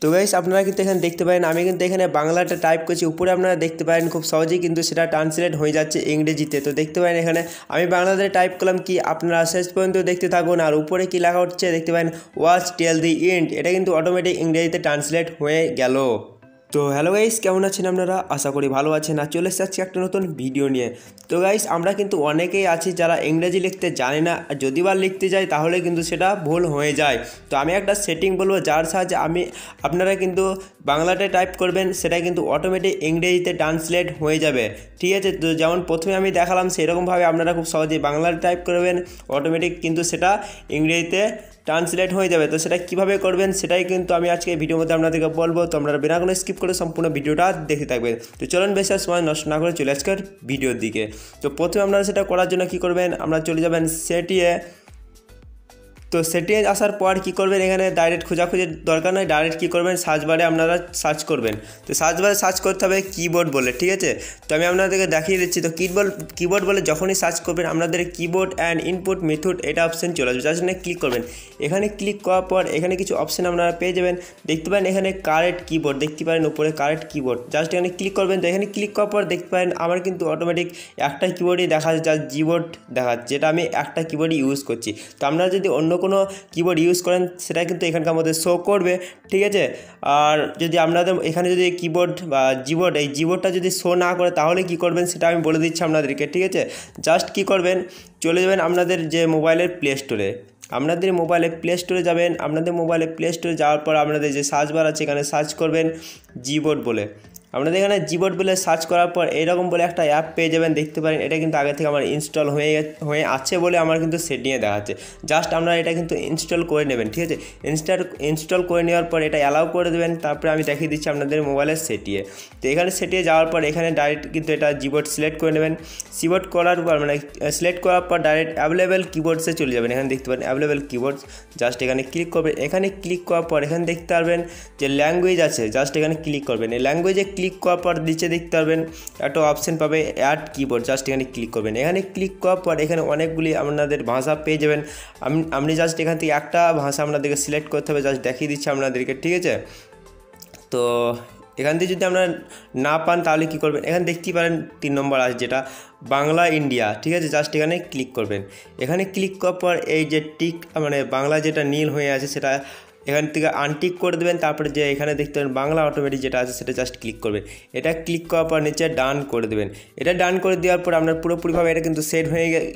তো গাইস আপনারা কিন্তু এখানে দেখতে পারেন আমি কিন্তু এখানে বাংলাটা টাইপ করছি, উপরে আপনারা দেখতে পারেন খুব সহজেই কিন্তু সেটা ট্রান্সলেট হয়ে যাচ্ছে ইংরেজিতে। তো দেখতে পারেন এখানে আমি বাংলাতে টাইপ করলাম কি, আপনারা শেষ পর্যন্ত দেখতে থাকুন। আর উপরে কি লেখা হচ্ছে দেখতে পারেন, ওয়াচ টিল দি এন্ড, এটা কিন্তু অটোমেটিক ইংরেজিতে ট্রান্সলেট হয়ে গেল। তো হ্যালো গাইস, কেমন আছেন আপনারা? আশা করি ভালো আছেন। আর চলে এসেছি একটা নতুন ভিডিও নিয়ে। তো গাইস আমরা কিন্তু অনেকেই আছি যারা ইংরেজি লিখতে জানে না, যদি বা লিখতে যাই তাহলে কিন্তু সেটা ভুল হয়ে যায়। তো আমি একটা সেটিং বলবো যার সাহায্যে আপনারা কিন্তু বাংলাতে টাইপ করবেন, সেটা কিন্তু অটোমেটিক ইংরেজিতে ট্রান্সলেট হয়ে যাবে, ঠিক আছে? তো যেমন প্রথমে আমি দেখালাম সেরকমভাবে আপনারা খুব সহজেই বাংলাতে টাইপ করবেন, অটোমেটিক কিন্তু সেটা ইংরেজিতে ট্রান্সলেট হয়ে যাবে। তো সেটা কীভাবে করবেন সেটাই কিন্তু আমি আজকে ভিডিওর মধ্যে আপনাদেরকে বলবো। তো আপনারা বিনা কোনো স্কিপ করে সম্পূর্ণ ভিডিওটা দেখতে থাকবেন। তো চলুন বেশি আর সময় নষ্ট না করে চলে আজকের ভিডিওর দিকে। তো প্রথমে আপনারা সেটা করার জন্য কী করবেন, আপনারা চলে যাবেন সেটিংয়ে। তো সেটিংয়ে আসার পর কী করবেন, এখানে ডাইরেক্ট খোঁজাখুঁজির দরকার নয়, ডাইরেক্ট কী করবেন সার্চ বারে আপনারা সার্চ করবেন। তো সার্চ বারে সার্চ করতে হবে কিবোর্ড বলে, ঠিক আছে? তো আমি আপনাদেরকে দেখিয়ে দিচ্ছি। তো কিবোর্ড বলে যখনই সার্চ করবেন আপনাদের কিবোর্ড অ্যান্ড ইনপুট মেথড এটা অপশান চলে আসবে, যার জন্য ক্লিক করবেন। এখানে ক্লিক করার পর এখানে কিছু অপশান আপনারা পেয়ে যাবেন, দেখতে পারেন এখানে কারেক্ট কিবোর্ড, দেখতে পারেন উপরে কারেক্ট কিবোর্ড, জাস্ট এখানে ক্লিক করবেন। তো এখানে ক্লিক করার পর দেখতে পারেন আমার কিন্তু অটোমেটিক একটা কিবোর্ডই দেখা যাচ্ছে, যার জিবোর্ড দেখাচ্ছে, যেটা আমি একটা কিবোর্ডই ইউজ করছি। তো আপনারা যদি অন্য কোনো কিবোর্ড ইউজ করেন সেটা কিন্তু এখানকার মধ্যে শো করবে, ঠিক আছে? আর যদি আপনাদের এখানে যদি কিবোর্ড বা এই জিবোর্ডটা যদি শো না করে তাহলে কি করবেন সেটা আমি বলে দিচ্ছি আপনাদেরকে, ঠিক আছে? জাস্ট কি করবেন, চলে যাবেন আপনাদের যে মোবাইলের প্লে স্টোরে, আপনাদের মোবাইলে প্লে স্টোরে যাবেন। আপনাদের মোবাইলে প্লে স্টোরে যাওয়ার পর আপনাদের যে সার্চ বার আছে এখানে সার্চ করবেন জিবোর্ড বলে। আপনাদের এখানে জিবোর্ড বলে সার্চ করার পর এরকম বলে একটা অ্যাপ পেয়ে যাবেন, দেখতে পারেন এটা কিন্তু আগে থেকে আমার ইনস্টল হয়ে আছে বলে আমার কিন্তু সেটিংয়ে দেখাচ্ছে। জাস্ট আপনারা এটা কিন্তু ইনস্টল করে নেবেন, ঠিক আছে? ইনস্টল করে নেওয়ার পর এটা অ্যালাউ করে দেবেন। তারপরে আমি দেখিয়ে দিচ্ছি আপনাদের মোবাইলের সেটিংয়ে। তো এখানে সেটিংয়ে যাওয়ার পর এখানে ডাইরেক্ট কিন্তু এটা জিবোর্ড সিলেক্ট করে নেবেন। সিলেক্ট করার পর সিলেক্ট করার পর ডাইরেক্ট অ্যাভেলেবেল কিবোর্ডসে চলে যাবেন। এখানে দেখতে পারেন অ্যাভেলেবেল কিবোর্ডস, জাস্ট এখানে ক্লিক করবেন। এখানে ক্লিক করার পর এখানে দেখতে পারবেন যে ল্যাঙ্গুয়েজ আছে, জাস্ট এখানে ক্লিক করবেন। এই ল্যাঙ্গুয়েজে ক্লিক করার পর নিচে দেখতে পারবেন একটা অপশন পাবে অ্যাড কিবোর্ড, জাস্ট এখানে ক্লিক করবেন। এখানে ক্লিক করার পর এখানে অনেকগুলি আপনাদের ভাষা পেয়ে যাবেন। আপনি জাস্ট এখান থেকে একটা ভাষা আপনাদেরকে সিলেক্ট করতে হবে, জাস্ট দেখিয়ে দিচ্ছি আপনাদেরকে, ঠিক আছে? তো এখান থেকে যদি আপনারা না পান তাহলে কী করবেন, এখানে দেখতেই পারেন 3 নম্বর আছে যেটা বাংলা ইন্ডিয়া, ঠিক আছে? জাস্ট এখানে ক্লিক করবেন। এখানে ক্লিক করার পর এই যে টিক বাংলা যেটা নীল হয়ে আছে সেটা এখান থেকে আনটিক করে দেবেন। তারপরে যে এখানে দেখতে পাবেন বাংলা অটোমেটিক যেটা আছে সেটা জাস্ট ক্লিক করবেন। এটা ক্লিক করার পর নিচে ডান করে দেবেন। এটা ডান করে দেওয়ার পর আপনার পুরোপুরিভাবে এটা কিন্তু সেট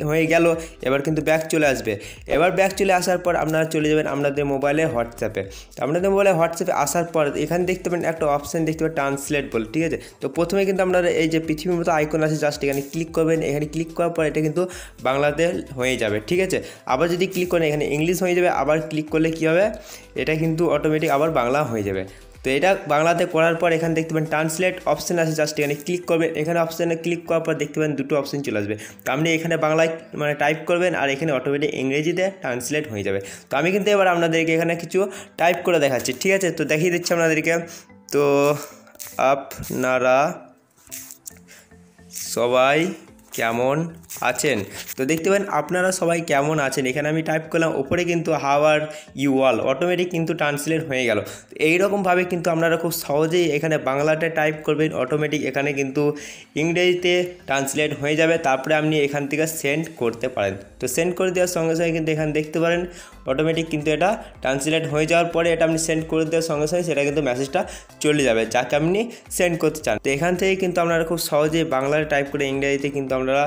হয়ে গেল। এবার কিন্তু ব্যাক চলে আসবে। এবার ব্যাক চলে আসার পর আপনারা চলে যাবেন আপনাদের মোবাইলে হোয়াটসঅ্যাপে। তো আপনাদের মোবাইলে হোয়াটসঅ্যাপে আসার পর এখানে দেখতে পাবেন একটা অপশান দেখতে পাবেন ট্রান্সলেট বলে, ঠিক আছে? তো প্রথমে কিন্তু আপনারা এই যে পৃথিবীর মতো আইকন আছে, জাস্ট এখানে ক্লিক করবেন। এখানে ক্লিক করার পর এটা কিন্তু বাংলাতে হয়ে যাবে, ঠিক আছে? আবার যদি ক্লিক করেন এখানে ইংলিশ হয়ে যাবে। আবার ক্লিক করলে কী হবে, এটা কিন্তু অটোমেটিক আবার বাংলা হয়ে যাবে। তো এটা বাংলাতে করার পর এখানে দেখতে পাবেন ট্রান্সলেট অপশান আছে, জাস্ট এখানে ক্লিক করবেন। এখানে অপশানে ক্লিক করার পর দেখতে পাবেন দুটো অপশান চলে আসবে। তো আপনি এখানে বাংলায় টাইপ করবেন আর এখানে অটোমেটিক ইংরেজিতে ট্রান্সলেট হয়ে যাবে। তো আমি কিন্তু এবার আপনাদেরকে এখানে কিছু টাইপ করে দেখাচ্ছি, ঠিক আছে? তো দেখিয়ে দিচ্ছি আপনাদেরকে। তো আপনারা সবাই কেমন আছেন? তো দেখতে পাবেন আপনারা সবাই কেমন আছেন, এখানে আমি টাইপ করলাম, ওপরে কিন্তু how are you all automatic কিন্তু ট্রান্সলেট হয়ে গেল। তো এইরকমভাবে কিন্তু আপনারা খুব সহজেই এখানে বাংলাতে টাইপ করবেন, অটোমেটিক এখানে কিন্তু ইংরেজিতে ট্রান্সলেট হয়ে যাবে। তারপরে আপনি এখান থেকে সেন্ড করতে পারেন। তো সেন্ড করে দেওয়ার সঙ্গে সঙ্গে কিন্তু এখানে দেখতে পারেন অটোমেটিক কিন্তু এটা ট্রান্সলেট হয়ে যাওয়ার পরে এটা আপনি সেন্ড করে দেওয়ার সঙ্গে সঙ্গে সেটা কিন্তু মেসেজটা চলে যাবে যাকে আপনি সেন্ড করতে চান। তো এখান থেকে কিন্তু আপনারা খুব সহজেই বাংলায় টাইপ করে ইংরেজিতে কিন্তু আপনারা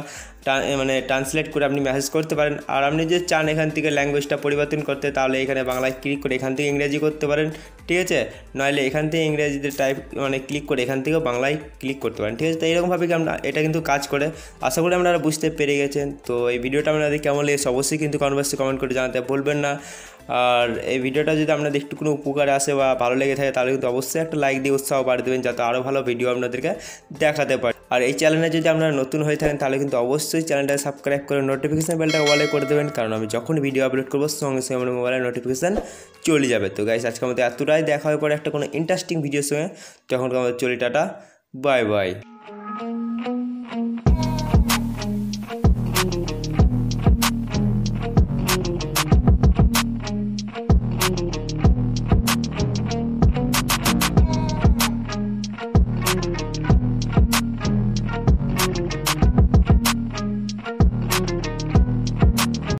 ট্রান্সলেট করে আপনি মেসেজ করতে পারেন। আর আপনি যদি চান এখান থেকে ল্যাঙ্গুয়েজটা পরিবর্তন করতে তাহলে এখানে বাংলায় ক্লিক করে এখান থেকে ইংরেজি করতে পারেন, ঠিক আছে? নইলে এখান থেকে ইংরেজিতে টাইপ ক্লিক করে এখান থেকেও বাংলায় ক্লিক করতে পারেন, ঠিক আছে? তো এইরকমভাবে কি আমরা এটা কিন্তু কাজ করে। আশা করি আপনারা বুঝতে পেরে গেছেন। তো এই ভিডিওটা আপনাদের কেমন লেগেছে অবশ্যই কিন্তু কমেন্ট করে জানাতে ভুলবেন না। আর এই ভিডিওটা যদি আপনাদের একটু কোনো উপকারে আসে বা ভালো লেগে থাকে তাহলে কিন্তু অবশ্যই একটা লাইক দিয়ে উৎসাহ বাড়িয়ে দেবেন যাতে আরও ভালো ভিডিও আপনাদেরকে দেখাতে পারে। আর এই চ্যানেলে যদি আপনারা নতুন হয়ে থাকেন তাহলে কিন্তু অবশ্যই চ্যানেলটা সাবস্ক্রাইব করে নোটিফিকেশান বেলটা অলে করে দেবেন, কারণ আমি যখন ভিডিও আপলোড করবো সঙ্গে সঙ্গে আমার মোবাইলে নোটিফিকেশান চলে যাবে। তো গাইস আজকের মতো এতটাই, দেখা হওয়ার পরে একটা কোনো ইন্টারেস্টিং ভিডিওর সঙ্গে, তখন আমাদের চলি, টাটা, বাই বাই।